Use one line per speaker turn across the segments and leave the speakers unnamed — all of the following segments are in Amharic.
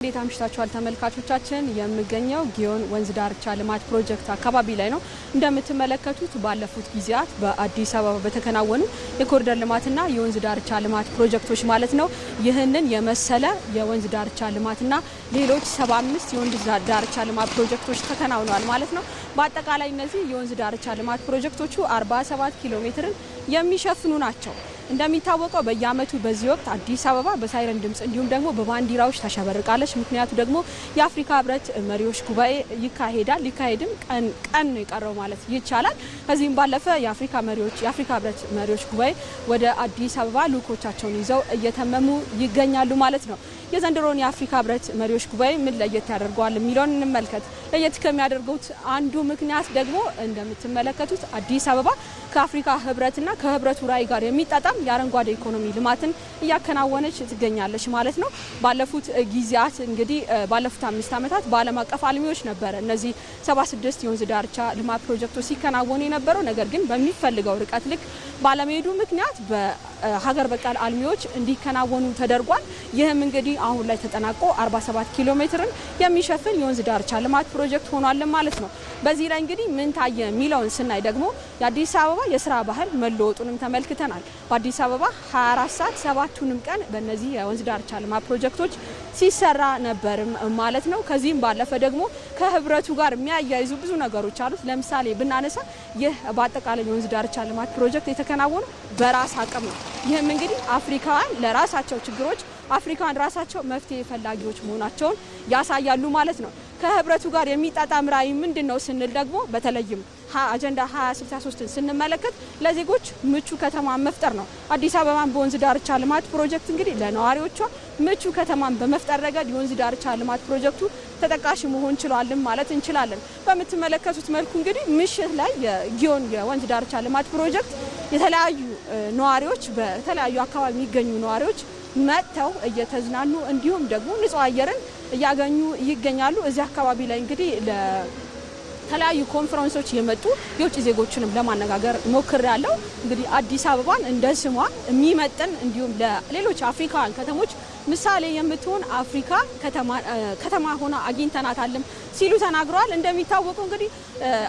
እንዴት አምሽታችኋል ተመልካቾቻችን? የምገኘው ጊዮን ወንዝ ዳርቻ ልማት ፕሮጀክት አካባቢ ላይ ነው። እንደምትመለከቱት ባለፉት ጊዜያት በአዲስ አበባ በተከናወኑ የኮሪደር ልማትና የወንዝ ዳርቻ ልማት ፕሮጀክቶች ማለት ነው ይህንን የመሰለ የወንዝ ዳርቻ ልማትና ሌሎች 75 የወንዝ ዳርቻ ልማት ፕሮጀክቶች ተከናውነዋል ማለት ነው። በአጠቃላይ እነዚህ የወንዝ ዳርቻ ልማት ፕሮጀክቶቹ 47 ኪሎ ሜትርን የሚሸፍኑ ናቸው። እንደሚታወቀው በየአመቱ በዚህ ወቅት አዲስ አበባ በሳይረን ድምጽ እንዲሁም ደግሞ በባንዲራዎች ተሸበርቃለች። ምክንያቱ ደግሞ የአፍሪካ ህብረት መሪዎች ጉባኤ ይካሄዳል። ሊካሄድም ቀን ነው የቀረው ማለት ይቻላል። ከዚህም ባለፈ የአፍሪካ ህብረት መሪዎች ጉባኤ ወደ አዲስ አበባ ልኡኮቻቸውን ይዘው እየተመሙ ይገኛሉ ማለት ነው። የዘንድሮን የአፍሪካ ህብረት መሪዎች ጉባኤ ምን ለየት ያደርገዋል የሚለውን እንመልከት። ለየት ከሚያደርጉት አንዱ ምክንያት ደግሞ እንደምትመለከቱት አዲስ አበባ ከአፍሪካ ህብረትና ከህብረቱ ራዕይ ጋር የሚጣጣም የአረንጓዴ ኢኮኖሚ ልማትን እያከናወነች ትገኛለች ማለት ነው። ባለፉት ጊዜያት እንግዲህ ባለፉት 5 ዓመታት በዓለም አቀፍ አልሚዎች ነበር እነዚህ 76 የወንዝ ዳርቻ ልማት ፕሮጀክቶች ሲከናወኑ የነበረው። ነገር ግን በሚፈልገው ርቀት ልክ ባለመሄዱ ምክንያት በሀገር በቀል አልሚዎች እንዲከናወኑ ተደርጓል። ይህም እንግዲህ አሁን ላይ ተጠናቆ 47 ኪሎ ሜትርን የሚሸፍን የወንዝ ዳርቻ ልማት ፕሮጀክት ሆኗል ማለት ነው። በዚህ ላይ እንግዲህ ምን ታየ የሚለውን ስናይ ደግሞ የአዲስ አበባ የስራ ባህል መለወጡንም ተመልክተናል። በአዲስ አበባ 24 ሰዓት 7ቱንም ቀን በእነዚህ የወንዝ ዳርቻ ልማት ፕሮጀክቶች ሲሰራ ነበርም ማለት ነው። ከዚህም ባለፈ ደግሞ ከህብረቱ ጋር የሚያያይዙ ብዙ ነገሮች አሉት። ለምሳሌ ብናነሳ ይህ በአጠቃላይ የወንዝ ዳርቻ ልማት ፕሮጀክት የተከናወኑ በራስ አቅም ነው። ይህም እንግዲህ አፍሪካውያን ለራሳቸው ችግሮች አፍሪካን ራሳቸው መፍትሄ ፈላጊዎች መሆናቸውን ያሳያሉ ማለት ነው። ከህብረቱ ጋር የሚጣጣም ራዕይ ምንድነው ስንል ደግሞ በተለይም አጀንዳ 2063ን ስንመለከት ለዜጎች ምቹ ከተማ መፍጠር ነው። አዲስ አበባን በወንዝ ዳርቻ ልማት ፕሮጀክት እንግዲህ ለነዋሪዎቿ ምቹ ከተማን በመፍጠር ረገድ የወንዝ ዳርቻ ልማት ፕሮጀክቱ ተጠቃሽ መሆን ችሏልም ማለት እንችላለን። በምትመለከቱት መልኩ እንግዲህ ምሽት ላይ የጊዮን የወንዝ ዳርቻ ልማት ፕሮጀክት የተለያዩ ነዋሪዎች በተለያዩ አካባቢ የሚገኙ ነዋሪዎች መጥተው እየተዝናኑ እንዲሁም ደግሞ ንጹህ አየርን እያገኙ ይገኛሉ። እዚህ አካባቢ ላይ እንግዲህ ለተለያዩ ኮንፈረንሶች የመጡ የውጭ ዜጎችንም ለማነጋገር ሞክሬያለሁ። እንግዲህ አዲስ አበባን እንደ ስሟ የሚመጥን እንዲሁም ለሌሎች አፍሪካውያን ከተሞች ምሳሌ የምትሆን አፍሪካ ከተማ ሆና አግኝተናታልም ሲሉ ተናግረዋል። እንደሚታወቀው እንግዲህ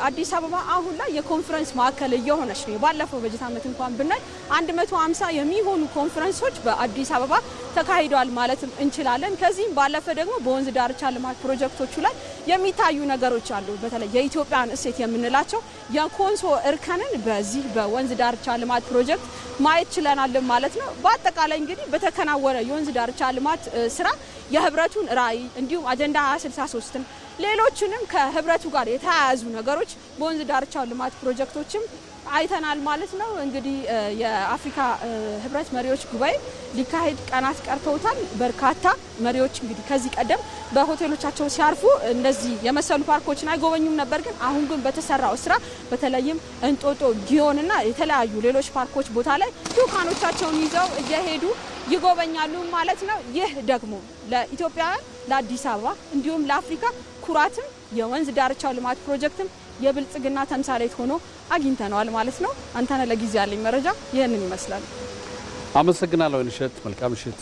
አዲስ አበባ አሁን ላይ የኮንፈረንስ ማዕከል እየሆነች ነው። ባለፈው በጀት ዓመት እንኳን ብናይ 150 የሚሆኑ ኮንፈረንሶች በአዲስ አበባ ተካሂደዋል ማለትም እንችላለን። ከዚህም ባለፈ ደግሞ በወንዝ ዳርቻ ልማት ፕሮጀክቶቹ ላይ የሚታዩ ነገሮች አሉ። በተለይ የኢትዮጵያን እሴት የምንላቸው የኮንሶ እርከንን በዚህ በወንዝ ዳርቻ ልማት ፕሮጀክት ማየት ችለናል ማለት ነው። በአጠቃላይ እንግዲህ በተከናወነ የወንዝ ዳርቻ ልማት ስራ የህብረቱን ራዕይ እንዲሁም አጀንዳ 2063ን ሌሎችንም ከህብረቱ ጋር የተያያዙ ነገሮች በወንዝ ዳርቻ ልማት ፕሮጀክቶችም አይተናል ማለት ነው። እንግዲህ የአፍሪካ ህብረት መሪዎች ጉባኤ ሊካሄድ ቀናት ቀርተውታል። በርካታ መሪዎች እንግዲህ ከዚህ ቀደም በሆቴሎቻቸው ሲያርፉ እንደዚህ የመሰሉ ፓርኮችን አይጎበኙም ነበር። ግን አሁን ግን በተሰራው ስራ በተለይም እንጦጦ ጊዮንና የተለያዩ ሌሎች ፓርኮች ቦታ ላይ ልኡካኖቻቸውን ይዘው እየሄዱ ይጎበኛሉ ማለት ነው። ይህ ደግሞ ለኢትዮጵያውያን ለአዲስ አበባ እንዲሁም ለአፍሪካ ኩራትም የወንዝ ዳርቻው ልማት ፕሮጀክትም የብልጽግና ተምሳሌት ሆኖ አግኝተነዋል ማለት ነው። አንተነህ ለጊዜ ያለኝ መረጃ ይሄንን ይመስላል።
አመሰግናለሁ። መልካም ምሽት።